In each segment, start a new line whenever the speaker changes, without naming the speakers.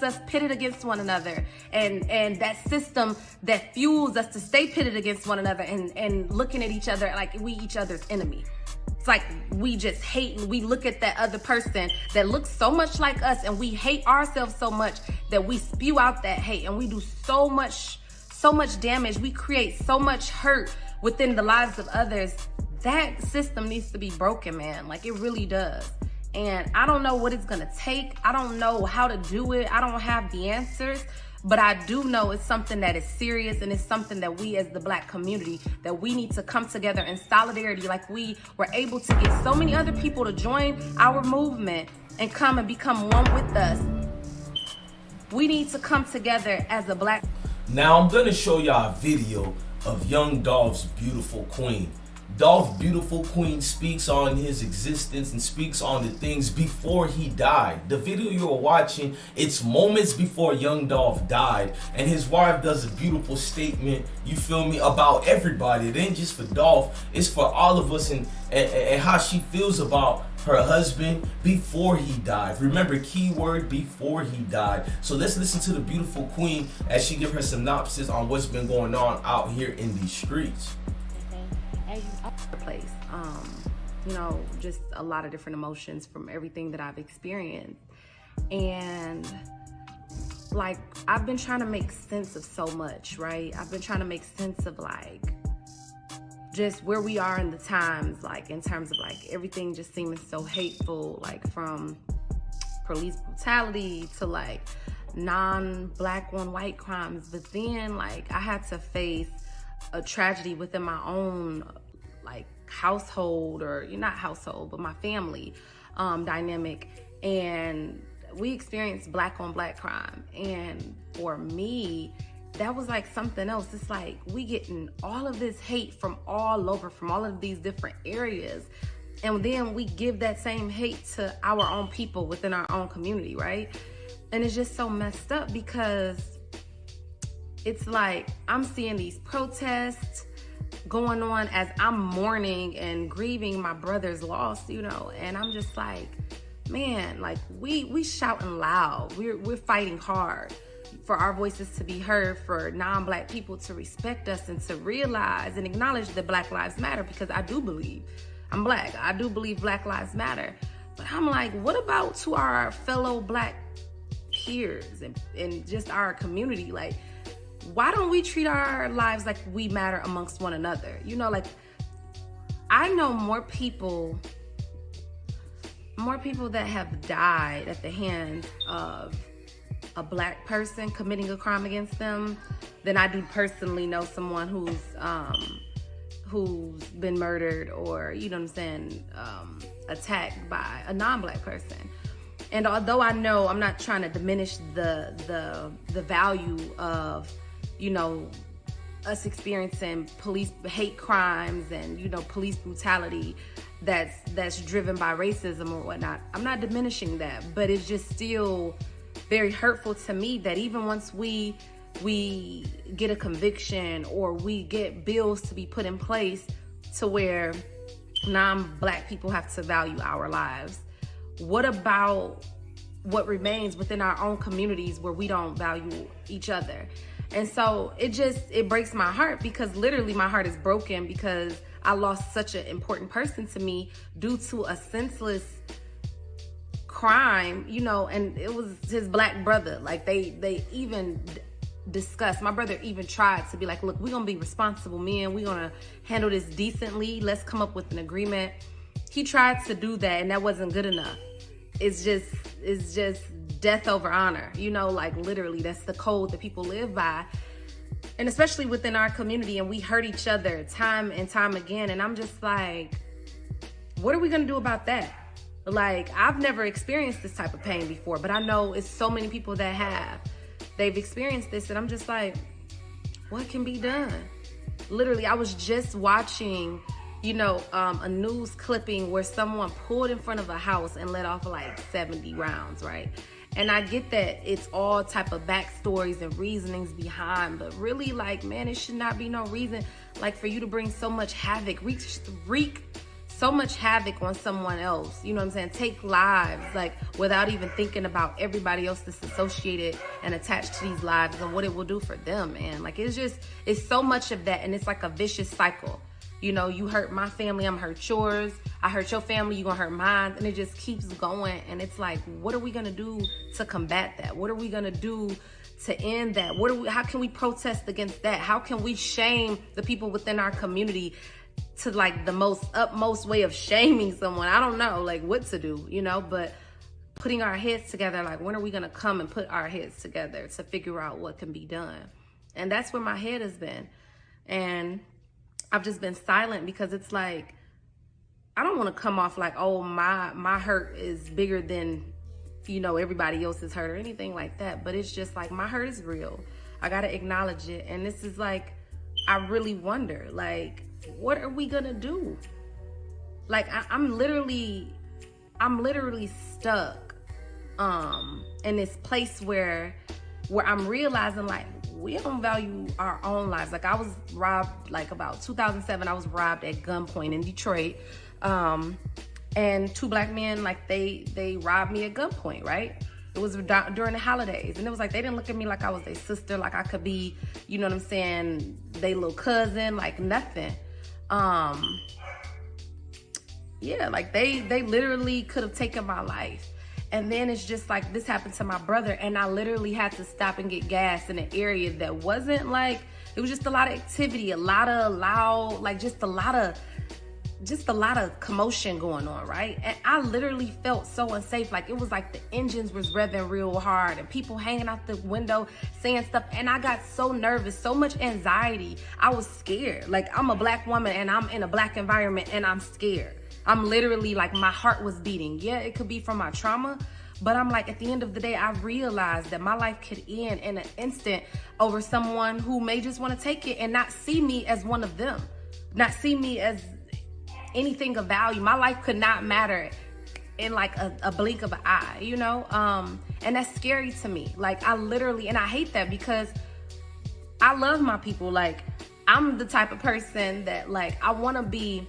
keeps us pitted against one another, and that system that fuels us to stay pitted against one another and looking at each other like we each other's enemy. It's like we just hate, and we look at that other person that looks so much like us, and we hate ourselves so much that we spew out that hate, and we do so much damage. We create so much hurt within the lives of others. That system needs to be broken, man. Like, it really does. And I don't know what it's gonna take. I don't know how to do it. I don't have the answers. But I do know it's something that is serious, and it's something that we as the Black community, that we need to come together in solidarity, like we were able to get so many other people to join our movement and come and become one with us. We need to come together as a Black.
Now I'm gonna show y'all a video of young Dolph's Beautiful Queen. Dolph Beautiful Queen speaks on his existence and speaks on the things before he died. The video you're watching, it's moments before young Dolph died, and his wife does a beautiful statement, you feel me, about everybody. It ain't just for Dolph, it's for all of us, and how she feels about her husband before he died. Remember, keyword, before he died. So let's listen to the Beautiful Queen as she gives her synopsis on what's been going on out here in these streets.
Place, you know, just a lot of different emotions from everything that I've experienced. And like, I've been trying to make sense of so much, right? I've been trying to make sense of like just where we are in the times, like in terms of like everything just seeming so hateful, like from police brutality to like non-Black on white crimes. But then like I had to face a tragedy within my own like household, or not household, but my family dynamic, and we experienced Black on Black crime. And for me, that was like something else. It's like we getting all of this hate from all over, from all of these different areas, and then we give that same hate to our own people within our own community, right? And it's just so messed up, because it's like I'm seeing these protests going on as I'm mourning and grieving my brother's loss, you know, and I'm just like, man, like we shouting loud, we're fighting hard for our voices to be heard, for non-Black people to respect us and to realize and acknowledge that Black lives matter, because I do believe, I'm Black, I do believe Black lives matter. But I'm like, what about to our fellow Black peers and just our community? Like, why don't we treat our lives like we matter amongst one another? You know, like, I know more people that have died at the hands of a Black person committing a crime against them than I do personally know someone who's been murdered, or, you know what I'm saying, attacked by a non-Black person. And although I know I'm not trying to diminish the value of, you know, us experiencing police hate crimes and, you know, police brutality that's driven by racism or whatnot, I'm not diminishing that, but it's just still very hurtful to me that even once we get a conviction, or we get bills to be put in place to where non-Black people have to value our lives, what about what remains within our own communities where we don't value each other? And so it breaks my heart, because literally my heart is broken, because I lost such an important person to me due to a senseless crime, you know, and it was his Black brother. Like they even discussed, my brother even tried to be like, look, we're gonna be responsible men, we're gonna handle this decently, let's come up with an agreement. He tried to do that, and that wasn't good enough. It's just death over honor, you know, like literally that's the code that people live by, and especially within our community, and we hurt each other time and time again. And I'm just like, what are we gonna do about that? Like, I've never experienced this type of pain before, but I know it's so many people that have. They've experienced this, and I'm just like, what can be done? Literally, I was just watching, you know, a news clipping where someone pulled in front of a house and let off like 70 rounds, right? And I get that it's all type of backstories and reasonings behind, but really, like, man, it should not be no reason like for you to bring so much havoc, wreak so much havoc on someone else, you know what I'm saying? Take lives, like, without even thinking about everybody else that's associated and attached to these lives and what it will do for them, man. Like, it's so much of that, and it's like a vicious cycle. You know, you hurt my family, I'm hurt yours. I hurt your family, you gonna hurt mine. And it just keeps going. And it's like, what are we gonna do to combat that? What are we gonna do to end that? How can we protest against that? How can we shame the people within our community to like the utmost way of shaming someone? I don't know, like, what to do, you know, but putting our heads together, like, when are we gonna come and put our heads together to figure out what can be done? And that's where my head has been. And I've just been silent because it's like, I don't want to come off like, oh, my hurt is bigger than, you know, everybody else's hurt or anything like that. But it's just like, my hurt is real. I got to acknowledge it. And this is like, I really wonder, like, what are we going to do? Like, I'm literally stuck in this place where I'm realizing, like, we don't value our own lives. Like, I was robbed, like, about 2007, I was robbed at gunpoint in Detroit. And two black men, like, they robbed me at gunpoint, right? It was during the holidays. And it was like, they didn't look at me like I was their sister, like I could be, you know what I'm saying, they little cousin, like nothing. Yeah, like they literally could have taken my life. And then it's just like, this happened to my brother, and I literally had to stop and get gas in an area that wasn't like, it was just a lot of activity, a lot of loud, like just a lot of commotion going on, right? And I literally felt so unsafe. Like, it was like the engines was revving real hard and people hanging out the window saying stuff. And I got so nervous, so much anxiety. I was scared. Like, I'm a black woman and I'm in a black environment and I'm scared. I'm literally like, my heart was beating. Yeah, it could be from my trauma, but I'm like, at the end of the day, I realized that my life could end in an instant over someone who may just want to take it and not see me as one of them, not see me as anything of value. My life could not matter in like a blink of an eye, you know? And that's scary to me. Like, I literally, and I hate that because I love my people. Like, I'm the type of person that, like, I want to be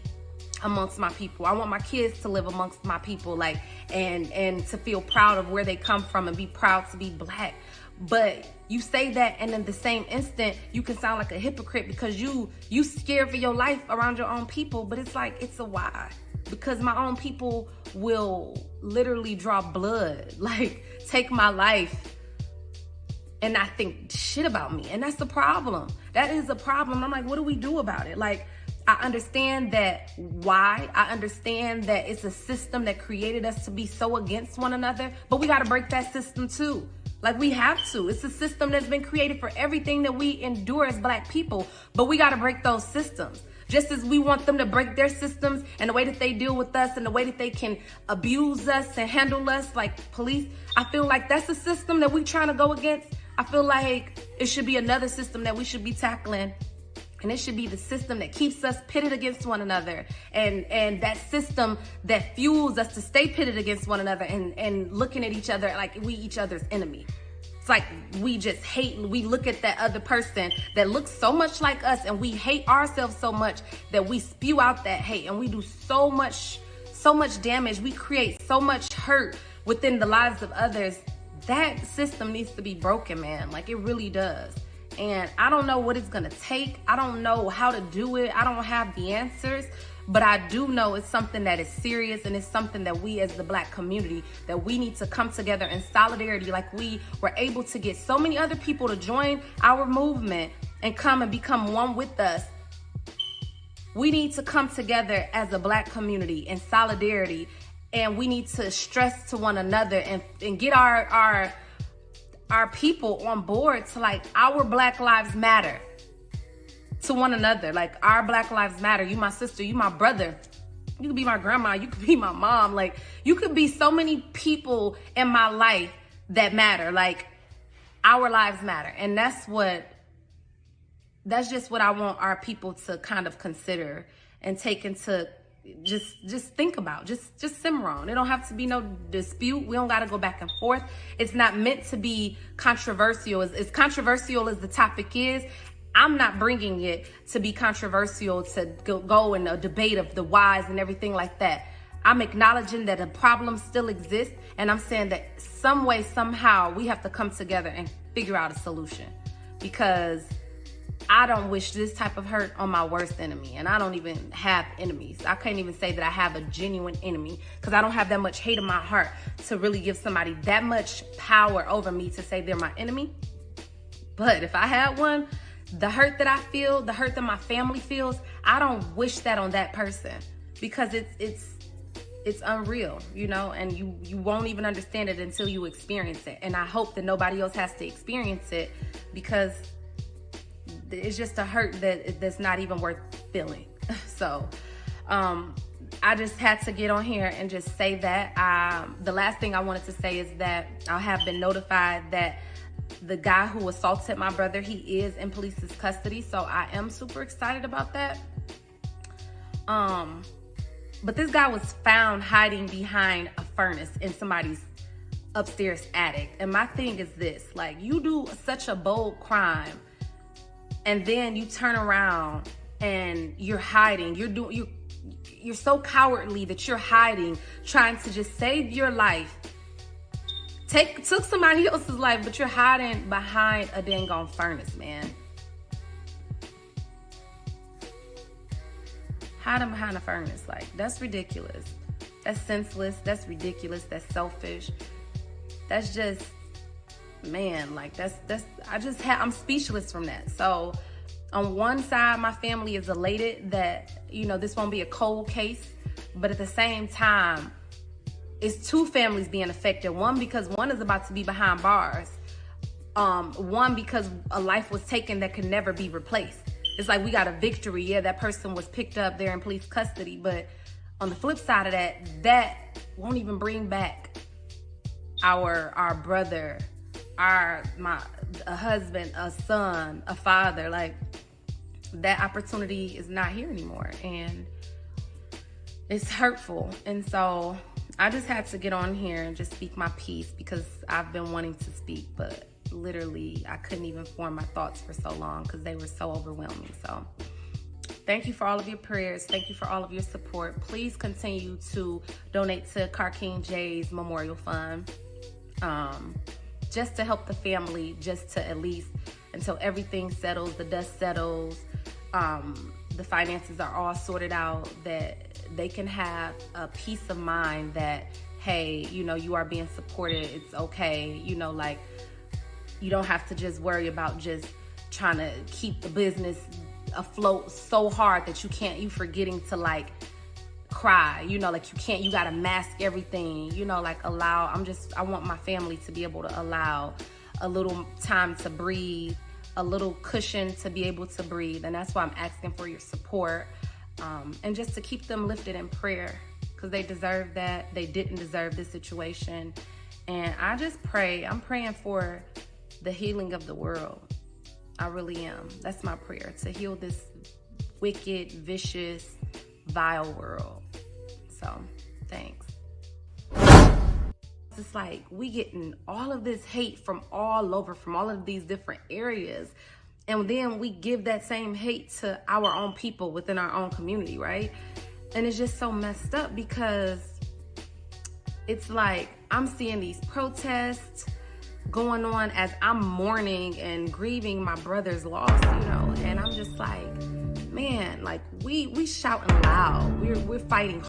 amongst my people. I want my kids to live amongst my people, like, and to feel proud of where they come from and be proud to be black. But you say that, and in the same instant, you can sound like a hypocrite because you scared for your life around your own people. But it's like, it's a why. Because my own people will literally draw blood, like take my life and not think shit about me. And that's the problem. That is a problem. I'm like, what do we do about it? Like, I understand that why. I understand that it's a system that created us to be so against one another, but we got to break that system too. Like, we have to. It's a system that's been created for everything that we endure as black people, but we got to break those systems. Just as we want them to break their systems and the way that they deal with us and the way that they can abuse us and handle us like police, I feel like that's a system that we trying to go against. I feel like it should be another system that we should be tackling. And it should be the system that keeps us pitted against one another. And that system that fuels us to stay pitted against one another and looking at each other like we each other's enemy. It's like we just hate, we look at that other person that looks so much like us and we hate ourselves so much that we spew out that hate and we do so much damage. We create so much hurt within the lives of others. That system needs to be broken, man. Like, it really does. And I don't know what it's gonna take. I don't know how to do it. I don't have the answers, but I do know it's something that is serious, and it's something that we as the black community, that we need to come together in solidarity, like we were able to get so many other people to join our movement and come and become one with us. We need to come together as a black community in solidarity, and we need to stress to one another and get our people on board to, like, our Black lives matter to one another. Like, our Black lives matter. You my sister, you my brother, you could be my grandma, you could be my mom, like, you could be so many people in my life that matter. Like, our lives matter. And that's just what I want our people to kind of consider and take into just think about, just simmer on. It don't have to be no dispute. We don't got to go back and forth. It's not meant to be controversial. As controversial as the topic is, I'm not bringing it to be controversial, to go in a debate of the whys and everything like that. I'm acknowledging that a problem still exists, and I'm saying that some way, somehow, we have to come together and figure out a solution, because I don't wish this type of hurt on my worst enemy, and I don't even have enemies. I can't even say that I have a genuine enemy, because I don't have that much hate in my heart to really give somebody that much power over me to say they're my enemy. But if I had one, the hurt that I feel, the hurt that my family feels, I don't wish that on that person, because it's unreal, you know, and you won't even understand it until you experience it. And I hope that nobody else has to experience it, because it's just a hurt that's not even worth feeling. So I just had to get on here and just say that. The last thing I wanted to say is that I have been notified that the guy who assaulted my brother, he is in police's custody. So I am super excited about that. But this guy was found hiding behind a furnace in somebody's upstairs attic. And my thing is this, like, you do such a bold crime, and then you turn around and you're hiding. You're so cowardly that you're hiding, trying to just save your life. Took somebody else's life, but you're hiding behind a dang on furnace, man. Hiding behind a furnace, like, that's ridiculous. That's senseless. That's ridiculous. That's selfish. That's just, man, like, I'm speechless from that. So on one side, my family is elated that, you know, this won't be a cold case, but at the same time, it's two families being affected. One, because one is about to be behind bars. One, because a life was taken that could never be replaced. It's like we got a victory. Yeah, that person was picked up there in police custody, but on the flip side of that won't even bring back our brother, a husband, a son, a father. Like, that opportunity is not here anymore, and it's hurtful. And so I just had to get on here and just speak my piece, because I've been wanting to speak, but literally I couldn't even form my thoughts for so long because they were so overwhelming. So thank you for all of your prayers. Thank you for all of your support. Please continue to donate to Car King Jay's Memorial Fund, just to help the family, just to at least until everything settles, the dust settles, the finances are all sorted out, that they can have a peace of mind that, hey, you know, you are being supported. It's okay. You know, like, you don't have to just worry about just trying to keep the business afloat so hard that you forgetting to, like, cry, you know, like, you gotta mask everything, you know, like, I want my family to be able to allow a little time to breathe, a little cushion to be able to breathe. And that's why I'm asking for your support, and just to keep them lifted in prayer, because they deserve that. They didn't deserve this situation. And I just pray, I'm praying for the healing of the world. I really am. That's my prayer, to heal this wicked, vicious, vile world. So, thanks. It's like we getting all of this hate from all over, from all of these different areas. And then we give that same hate to our own people within our own community, right? And it's just so messed up, because it's like I'm seeing these protests going on as I'm mourning and grieving my brother's loss, you know, and I'm just like, man, like, we shouting loud. We're fighting